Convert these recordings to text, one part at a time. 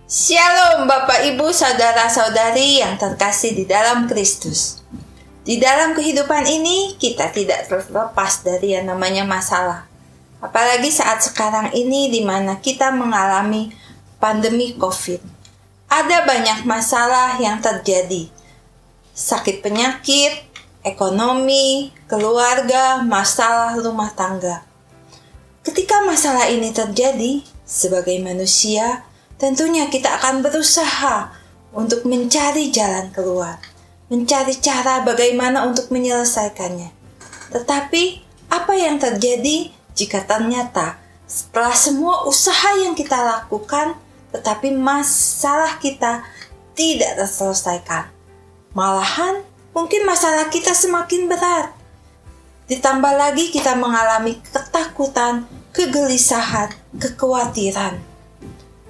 Shalom Bapak Ibu Saudara-saudari yang terkasih di dalam Kristus. Di dalam kehidupan ini kita tidak terlepas dari yang namanya masalah. Apalagi saat sekarang ini di mana kita mengalami pandemi COVID. Ada banyak masalah yang terjadi. Sakit penyakit, ekonomi, keluarga, masalah rumah tangga. Ketika masalah ini terjadi, sebagai manusia, tentunya kita akan berusaha untuk mencari jalan keluar, mencari cara bagaimana untuk menyelesaikannya. Tetapi, apa yang terjadi jika ternyata setelah semua usaha yang kita lakukan, tetapi masalah kita tidak terselesaikan? Malahan, mungkin masalah kita semakin berat. Ditambah lagi kita mengalami ketakutan, kegelisahan, kekhawatiran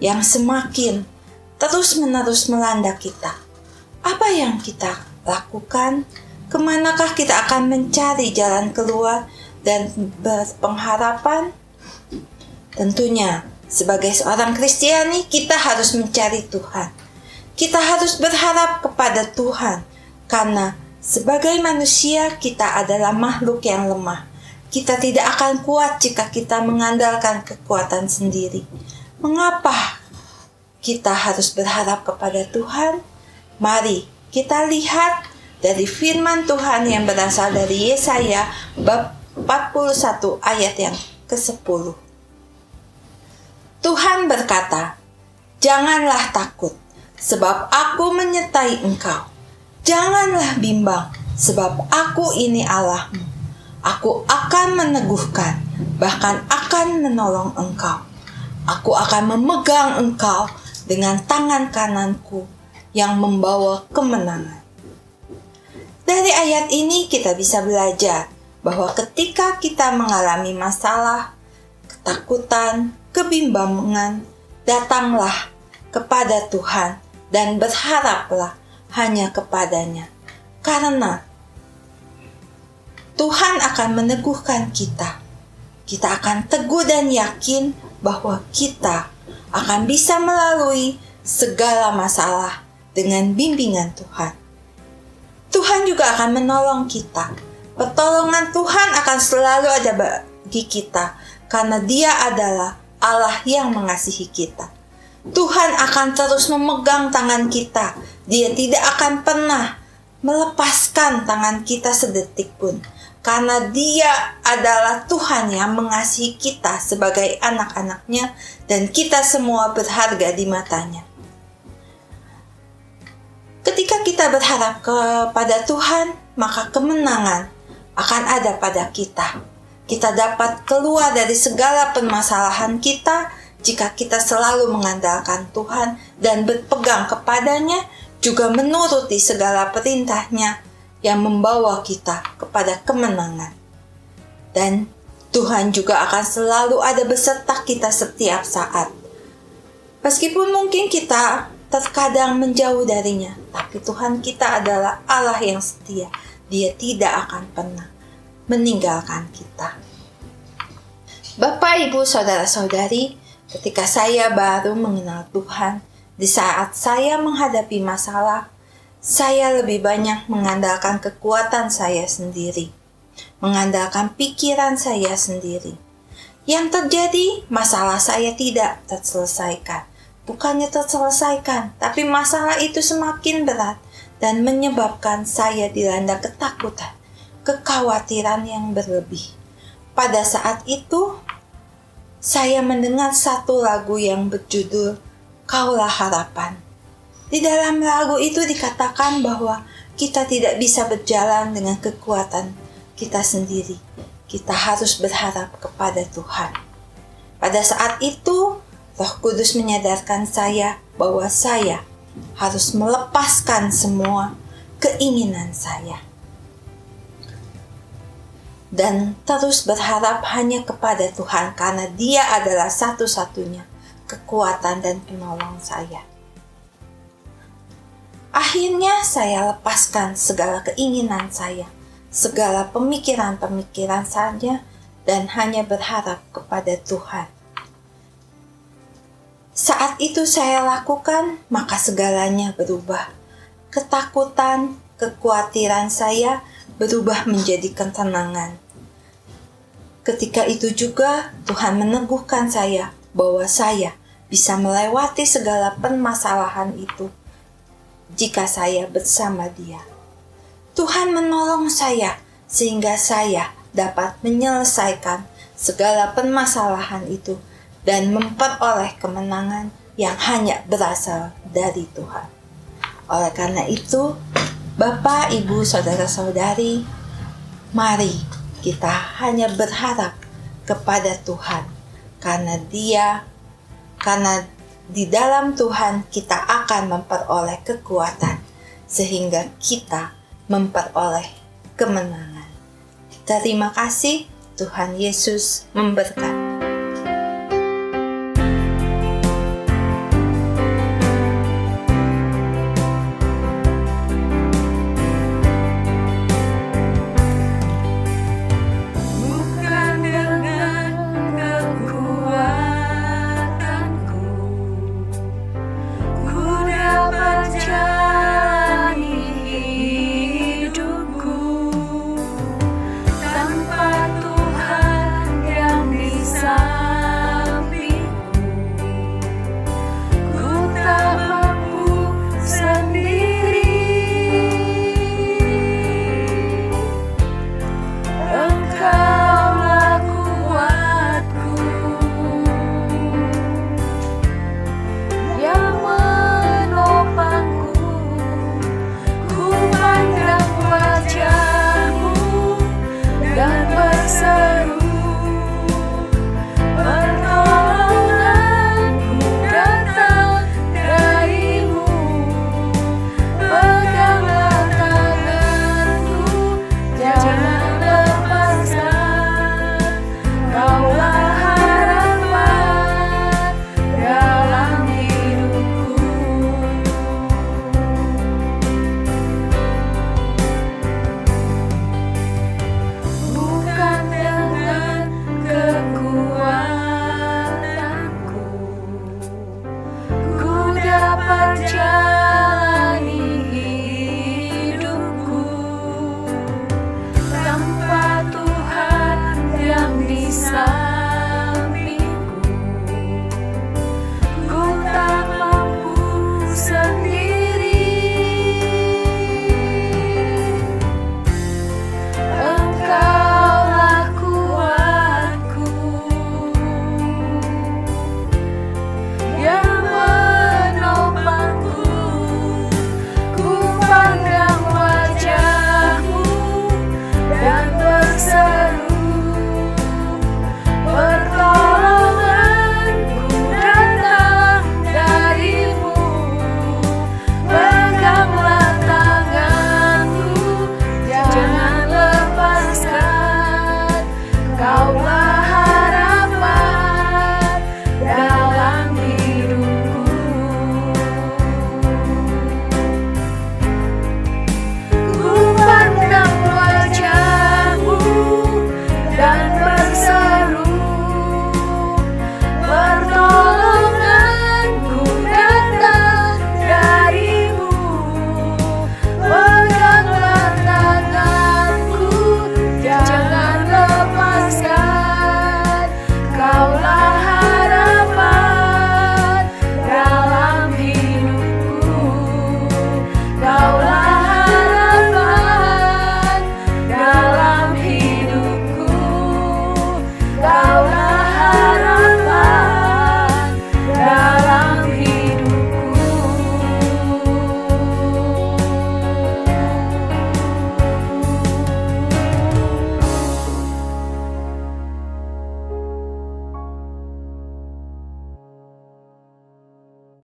yang semakin terus-menerus melanda kita. Apa yang kita lakukan? Kemanakah kita akan mencari jalan keluar dan berpengharapan? Tentunya, sebagai seorang Kristiani, kita harus mencari Tuhan. Kita harus berharap kepada Tuhan, karena sebagai manusia, kita adalah makhluk yang lemah. Kita tidak akan kuat jika kita mengandalkan kekuatan sendiri. Mengapa kita harus berharap kepada Tuhan? Mari kita lihat dari firman Tuhan yang berasal dari Yesaya bab 41 ayat yang ke-10. Tuhan berkata, "Janganlah takut, sebab aku menyertai engkau. Janganlah bimbang, sebab aku ini Allahmu. Aku akan meneguhkan, bahkan akan menolong engkau. Aku akan memegang engkau dengan tangan kananku yang membawa kemenangan." Dari ayat ini kita bisa belajar bahwa ketika kita mengalami masalah, ketakutan, kebimbangan, datanglah kepada Tuhan dan berharaplah hanya kepadanya. Karena Tuhan akan meneguhkan kita. Kita akan teguh dan yakin bahwa kita akan bisa melalui segala masalah dengan bimbingan Tuhan. Tuhan juga akan menolong kita. Pertolongan Tuhan akan selalu ada bagi kita karena Dia adalah Allah yang mengasihi kita. Tuhan akan terus memegang tangan kita. Dia tidak akan pernah melepaskan tangan kita sedetik pun. Karena Dia adalah Tuhan yang mengasihi kita sebagai anak-anak-Nya dan kita semua berharga di mata-Nya. Ketika kita berharap kepada Tuhan, maka kemenangan akan ada pada kita. Kita dapat keluar dari segala permasalahan kita jika kita selalu mengandalkan Tuhan dan berpegang kepadanya, juga menuruti segala perintah-Nya yang membawa kita kepada kemenangan. Dan Tuhan juga akan selalu ada beserta kita setiap saat. Meskipun mungkin kita terkadang menjauh darinya, tapi Tuhan kita adalah Allah yang setia. Dia tidak akan pernah meninggalkan kita. Bapak, Ibu, Saudara-saudari, ketika saya baru mengenal Tuhan, di saat saya menghadapi masalah, saya lebih banyak mengandalkan kekuatan saya sendiri, mengandalkan pikiran saya sendiri. Yang terjadi, masalah saya tidak terselesaikan. Bukannya terselesaikan, tapi masalah itu semakin berat dan menyebabkan saya dilanda ketakutan, kekhawatiran yang berlebih. Pada saat itu, saya mendengar satu lagu yang berjudul "Kaulah Harapan". Di dalam lagu itu dikatakan bahwa kita tidak bisa berjalan dengan kekuatan kita sendiri. Kita harus berharap kepada Tuhan. Pada saat itu, Roh Kudus menyadarkan saya bahwa saya harus melepaskan semua keinginan saya. Dan terus berharap hanya kepada Tuhan karena Dia adalah satu-satunya kekuatan dan penolong saya. Akhirnya saya lepaskan segala keinginan saya, segala pemikiran-pemikiran saya, dan hanya berharap kepada Tuhan. Saat itu saya lakukan, maka segalanya berubah. Ketakutan, kekhawatiran saya berubah menjadi ketenangan. Ketika itu juga Tuhan meneguhkan saya bahwa saya bisa melewati segala permasalahan itu jika saya bersama Dia. Tuhan menolong saya sehingga saya dapat menyelesaikan segala permasalahan itu dan memperoleh kemenangan yang hanya berasal dari Tuhan. Oleh karena itu, Bapak, Ibu, Saudara-saudari, mari kita hanya berharap kepada Tuhan, karena di dalam Tuhan kita akan memperoleh kekuatan, sehingga kita memperoleh kemenangan. Terima kasih, Tuhan Yesus memberkati.